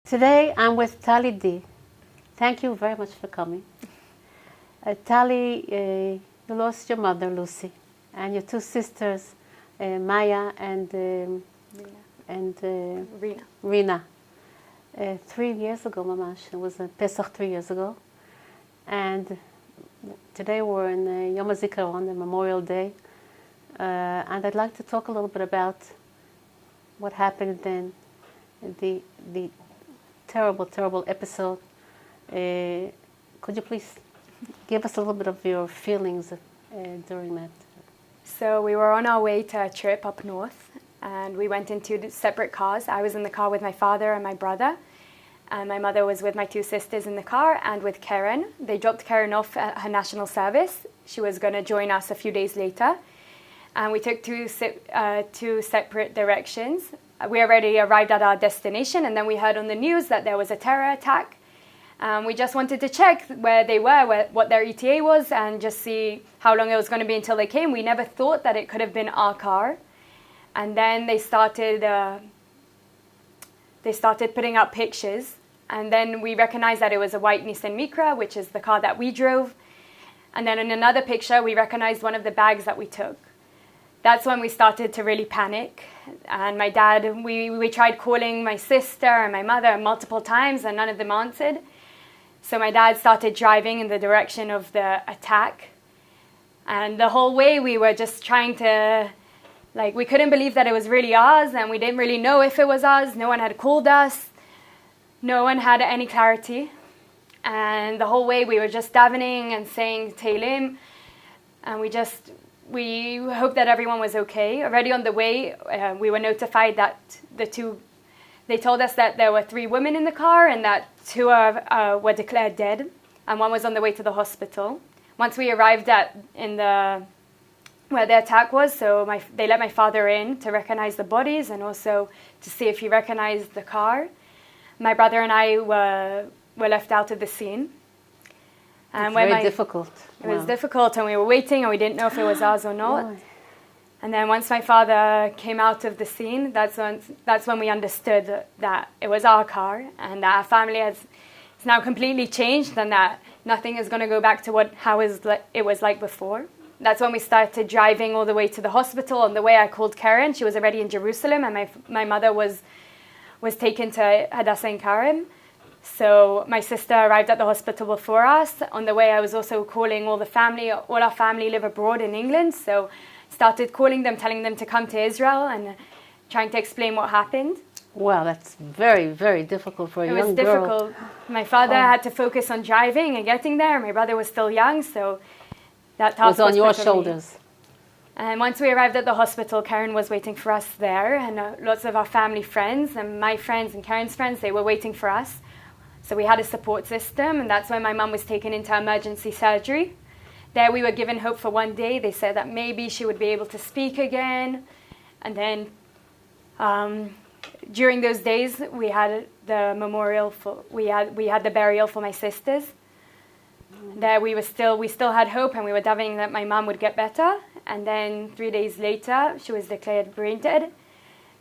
Today I'm with Tali Dee. Thank you very much for coming. Tali, you lost your mother, Lucy, and your two sisters, Maya and Rina. 3 years ago, Mamash. It was Pesach 3 years ago. And today we're in Yom HaZikaron, the Memorial Day. And I'd like to talk a little bit about what happened then, the terrible, terrible episode. Could you please give us a little bit of your feelings during that? So we were on our way to a trip up north, and we went in two separate cars. I was in the car with my father and my brother, and my mother was with my two sisters in the car and with Karen. They dropped Karen off at her national service. She was going to join us a few days later, and we took two separate directions. We already arrived at our destination, and then we heard on the news that there was a terror attack. We just wanted to check where they were, what their ETA was, and just see how long it was going to be until they came. We never thought that it could have been our car. And then they started putting up pictures. And then we recognized that it was a white Nissan Micra, which is the car that we drove. And then in another picture, we recognized one of the bags that we took. That's when we started to really panic. And my dad, we tried calling my sister and my mother multiple times, and none of them answered. So my dad started driving in the direction of the attack. And the whole way we were just trying to, we couldn't believe that it was really ours, and we didn't really know if it was us. No one had called us. No one had any clarity. And the whole way we were just davening and saying Tehillim, and we hoped that everyone was okay. Already on the way, we were notified that they told us that there were 3 women in the car, and that 2 were declared dead, and 1 was on the way to the hospital. Once we arrived where the attack was, they let my father in to recognize the bodies and also to see if he recognized the car. My brother and I were left out of the scene. And very difficult. It was difficult, and we were waiting, and we didn't know if it was ours or not. Wow. And then once my father came out of the scene, that's when we understood that it was our car, and that our family is now completely changed, and that nothing is going to go back to how it was like before. That's when we started driving all the way to the hospital. On the way, I called Karen. She was already in Jerusalem, and my mother was taken to Hadassah in Karim. So my sister arrived at the hospital before us. On the way, I was also calling all the family. All our family live abroad in England, so started calling them, telling them to come to Israel and trying to explain what happened. Wow, that's very, very difficult for a young girl. It was difficult. My father had to focus on driving and getting there. My brother was still young, so that task was on your shoulders. And once we arrived at the hospital, Karen was waiting for us there, and lots of our family friends and my friends and Karen's friends, they were waiting for us. So we had a support system, and that's when my mum was taken into emergency surgery. There we were given hope for 1 day. They said that maybe she would be able to speak again. And then during those days, we had the memorial we had the burial for my sisters. There we still had hope, and we were davening that my mum would get better. And then 3 days later, she was declared brain dead.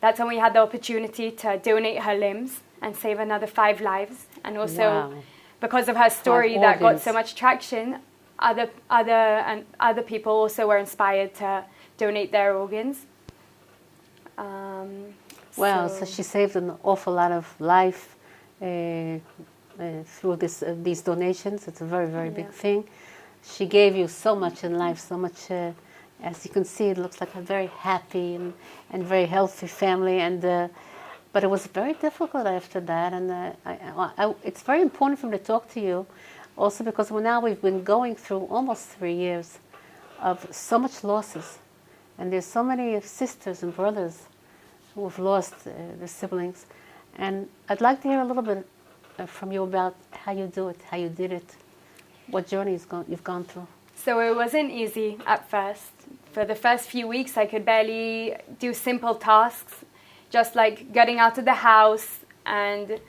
That's when we had the opportunity to donate her limbs and save another 5 lives. And also, because of her story that got so much traction, other people also were inspired to donate their organs. So she saved an awful lot of life through these donations. It's a very, very big thing. She gave you so much in life, so much. As you can see, it looks like a very happy and very healthy family. But it was very difficult after that, and it's very important for me to talk to you, also because now we've been going through almost 3 years of so much losses, and there's so many sisters and brothers who have lost their siblings, and I'd like to hear a little bit from you about how you do it, how you did it, what journey you've gone through. So it wasn't easy at first. For the first few weeks, I could barely do simple tasks, just like getting out of the house, and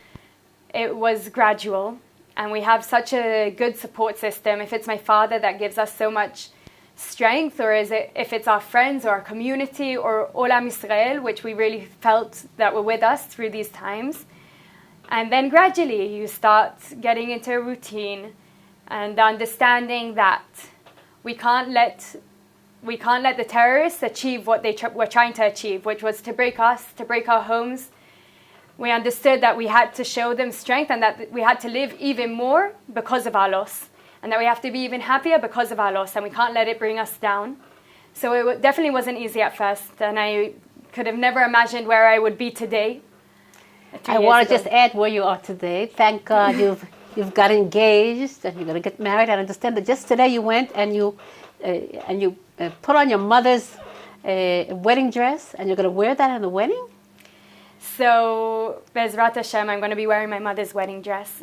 it was gradual. And we have such a good support system. If it's my father that gives us so much strength, or if it's our friends or our community or Olam Israel, which we really felt that were with us through these times. And then gradually you start getting into a routine and understanding that we can't let the terrorists achieve what they were trying to achieve, which was to break us, to break our homes. We understood that we had to show them strength and that we had to live even more because of our loss, and that we have to be even happier because of our loss, and we can't let it bring us down. So it definitely wasn't easy at first, and I could have never imagined where I would be today. I want to just add where you are today. Thank God you've got engaged and you're going to get married. I understand that just today you went and you put on your mother's wedding dress, and you're going to wear that in the wedding? So, Bezrat Hashem, I'm going to be wearing my mother's wedding dress.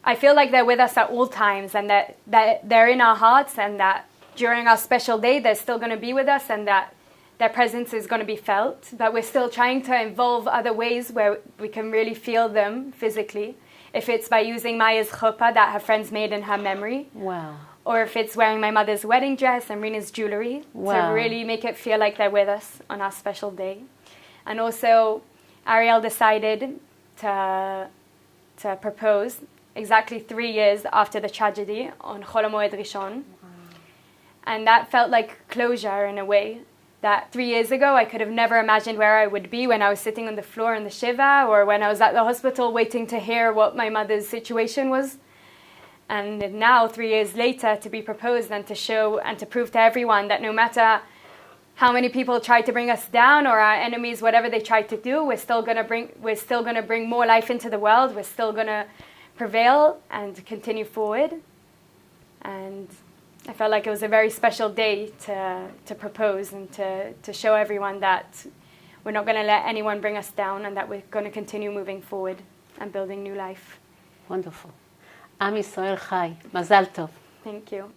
I feel like they're with us at all times, and that they're in our hearts, and that during our special day they're still going to be with us, and that their presence is going to be felt. But we're still trying to involve other ways where we can really feel them physically. If it's by using Maya's chuppah that her friends made in her memory. Wow. Or if it's wearing my mother's wedding dress and Rina's jewelry. Wow. To really make it feel like they're with us on our special day. And also, Ariel decided to propose exactly 3 years after the tragedy on Chol HaMoed Rishon. And that felt like closure in a way. That 3 years ago, I could have never imagined where I would be when I was sitting on the floor in the Shiva, or when I was at the hospital waiting to hear what my mother's situation was. And now, 3 years later, to be proposed and to show and to prove to everyone that no matter how many people tried to bring us down, or our enemies, whatever they tried to do, we're still going to bring more life into the world. We're still going to prevail and continue forward. And I felt like it was a very special day to propose and to show everyone that we're not going to let anyone bring us down, and that we're going to continue moving forward and building new life. Wonderful. Am Yisrael Chai. Mazal Tov. Thank you.